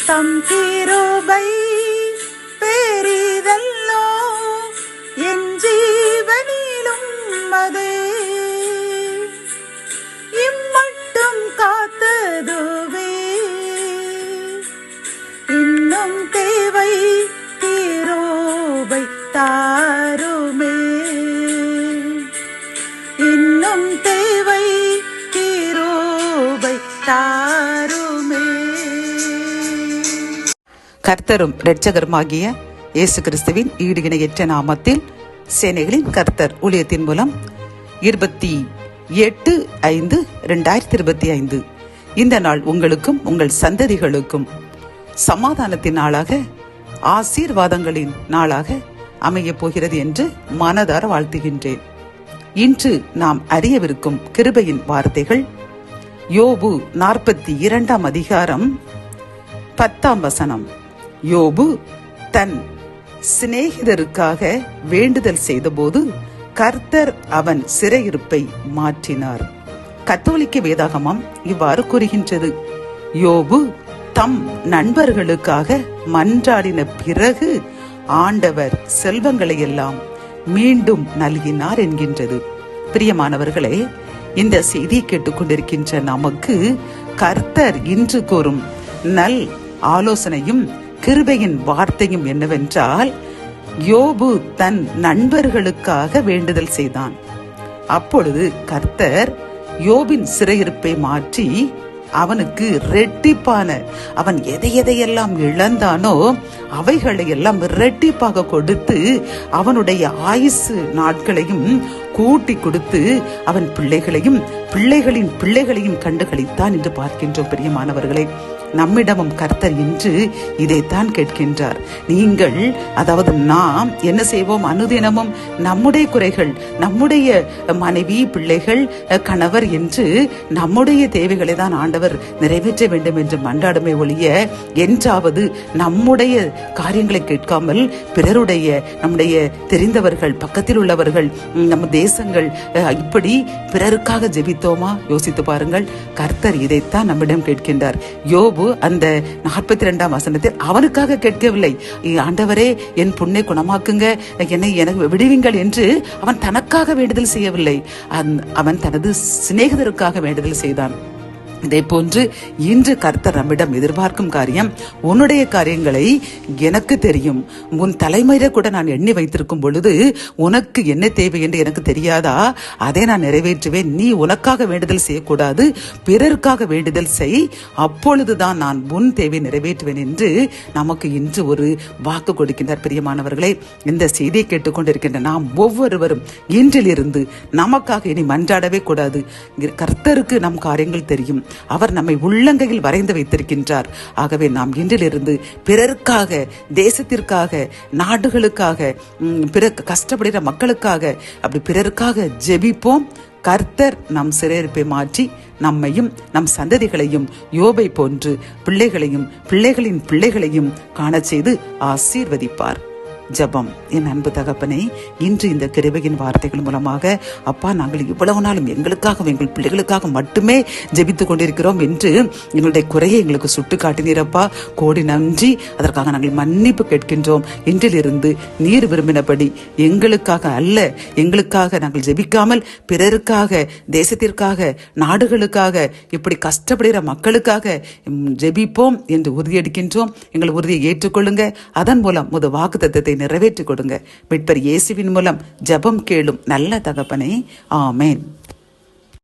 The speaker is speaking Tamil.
தம் கிருபை பெரிதல்லோ என் ஜீவனிலும் அதே இம்மட்டும் காத்ததுவே இன்னும் தேவை கிருபை தாருமே இன்னும் தேவை கிருபை தாருமே. கர்த்தரும் இரட்சகருமாகிய இயேசு கிறிஸ்துவின் ஈடு இணையற்ற நாமத்தில் சேனைகளின் கர்த்தர் ஊழியத்தின் மூலம் 28/5/2025 இந்த நாள் உங்களுக்கும் உங்கள் சந்ததிகளுக்கும் சமாதானத்தின் நாளாக, ஆசீர்வாதங்களின் நாளாக அமையப் போகிறது என்று மனதார வாழ்த்துகின்றேன். இன்று நாம் அறியவிருக்கும் கிருபையின் வார்த்தைகள் யோபு 42 அதிகாரம் 10 யோபு தன் சிநேகிதருக்காக வேண்டுதல் செய்தபோது கர்த்தர் அவன் சிறையிருப்பை மாற்றினார். கத்தோலிக்க வேதாகமம் இவ்வாறு கூறுகின்றது: யோபு தம் நண்பர்களுக்காக மன்றாடின பிறகு ஆண்டவர் செல்வங்களை எல்லாம் மீண்டும் நல்கினார் என்கின்றது. பிரியமானவர்களே, இந்த செய்தியை கேட்டுக்கொண்டிருக்கின்ற நமக்கு கர்த்தர் இன்று கூறும் நல் ஆலோசனையும் கிருபையின் வார்த்தையும் என்னவென்றால், யோபு தன் நண்பர்களுக்காக வேண்டுதல் செய்தான். அப்பொழுது கர்த்தர் யோபின் சிறையிருப்பை மாற்றி அவனுக்கு ரெட்டிப்பான, அவன் எதையெல்லாம் இழந்தானோ அவைகளை எல்லாம் ரெட்டிப்பாக கொடுத்து அவனுடைய ஆயுசு நாட்களையும் கூட்டி கொடுத்து அவன் பிள்ளைகளையும் பிள்ளைகளின் பிள்ளைகளையும் கண்டுகளித்தான் என்று பார்க்கின்றோம். பிரியமானவர்களே, நம்மிடமும் கர்த்தர் இன்று இதைத்தான் கேட்கின்றார். நீங்கள், அதாவது நாம் என்ன செய்வோம்? அனுதினமும் நம்முடைய குறைகள், நம்முடைய மனைவி, பிள்ளைகள், கணவர் என்று நம்முடைய தேவைகளை தான் ஆண்டவர் நிறைவேற்ற வேண்டும் என்று மன்றாடுமே ஒழிய, என்றாவது நம்முடைய காரியங்களை கேட்காமல் பிறருடைய, நம்முடைய தெரிந்தவர்கள், பக்கத்தில் உள்ளவர்கள், நம்ம தேசங்கள், இப்படி பிறருக்காக ஜெபித்தோமா? யோசித்து பாருங்கள். கர்த்தர் இதைத்தான் நம்மிடம் கேட்கின்றார். யோபு அந்த 42 அவனுக்காக கேட்கவில்லை, ஆண்டவரே என் புண்ணை குணமாக்குங்க, என்னை எனக்கு விடுவீங்கள் என்று அவன் தனக்காக வேண்டுதல் செய்யவில்லை. அவன் தனது சிநேகிதருக்காக வேண்டுதல் செய்தான். இதே போன்று இன்று கர்த்தர் நம்மிடம் எதிர்பார்க்கும் காரியம், உன்னுடைய காரியங்களை எனக்கு தெரியும், உன் தலைமையில கூட நான் எண்ணி வைத்திருக்கும் பொழுது உனக்கு என்ன தேவை என்று எனக்கு தெரியாதா? அதை நான் நிறைவேற்றுவேன். நீ உனக்காக வேண்டுதல் செய்யக்கூடாது, பிறருக்காக வேண்டுதல் செய், அப்பொழுதுதான் நான் உன் தேவை நிறைவேற்றுவேன் என்று நமக்கு இன்று ஒரு வாக்கு கொடுக்கின்றார். பிரியமானவர்களே, இந்த செய்தியை கேட்டுக்கொண்டிருக்கின்ற நாம் ஒவ்வொருவரும் இன்றிலிருந்து நமக்காக இனி மன்றாடவே கூடாது. கர்த்தருக்கு நம் காரியங்கள் தெரியும், அவர் நம்மை உள்ளங்கையில் வரைந்து வைத்திருக்கின்றார். ஆகவே நாம் இன்றிலிருந்து பிறருக்காக, தேசத்திற்காக, நாடுகளுக்காக, பிற கஷ்டப்படுகிற மக்களுக்காக, அப்படி பிறருக்காக ஜெபிப்போம். கர்த்தர் நம் சிறையிருப்பை மாற்றி நம்மையும் நம் சந்ததிகளையும் யோபை போன்று பிள்ளைகளையும் பிள்ளைகளின் பிள்ளைகளையும் காண செய்து ஆசீர்வதிப்பார். ஜெபம். என் அன்பு தகப்பனே, இன்று இந்த கிருபையின் வார்த்தைகள் மூலமாக, அப்பா, நாங்கள் இவ்வளவு நாளும் எங்களுக்காக, எங்கள் பிள்ளைகளுக்காக மட்டுமே ஜெபித்துக் கொண்டிருக்கிறோம் என்று எங்களுடைய குறையை எங்களுக்கு சுட்டு காட்டினீரப்பா. கோடி நன்றி. அதற்காக நாங்கள் மன்னிப்பு கேட்கின்றோம். இன்றிலிருந்து நீர் விரும்பினபடி எங்களுக்காக அல்ல, எங்களுக்காக நாங்கள் ஜெபிக்காமல் பிறருக்காக, தேசத்திற்காக, நாடுகளுக்காக, இப்படி கஷ்டப்படுகிற மக்களுக்காக ஜெபிப்போம் என்று உறுதியெடுக்கின்றோம். எங்கள் உறுதியை ஏற்றுக்கொள்ளுங்க. அதன் மூலம் முத வாக்குத்தத்தத்தை நிறைவேற்றிக் கொடுங்க. மீட்பர் இயேசுவின் மூலம் ஜெபம் கேளும் நல்ல தகப்பனே. ஆமென்.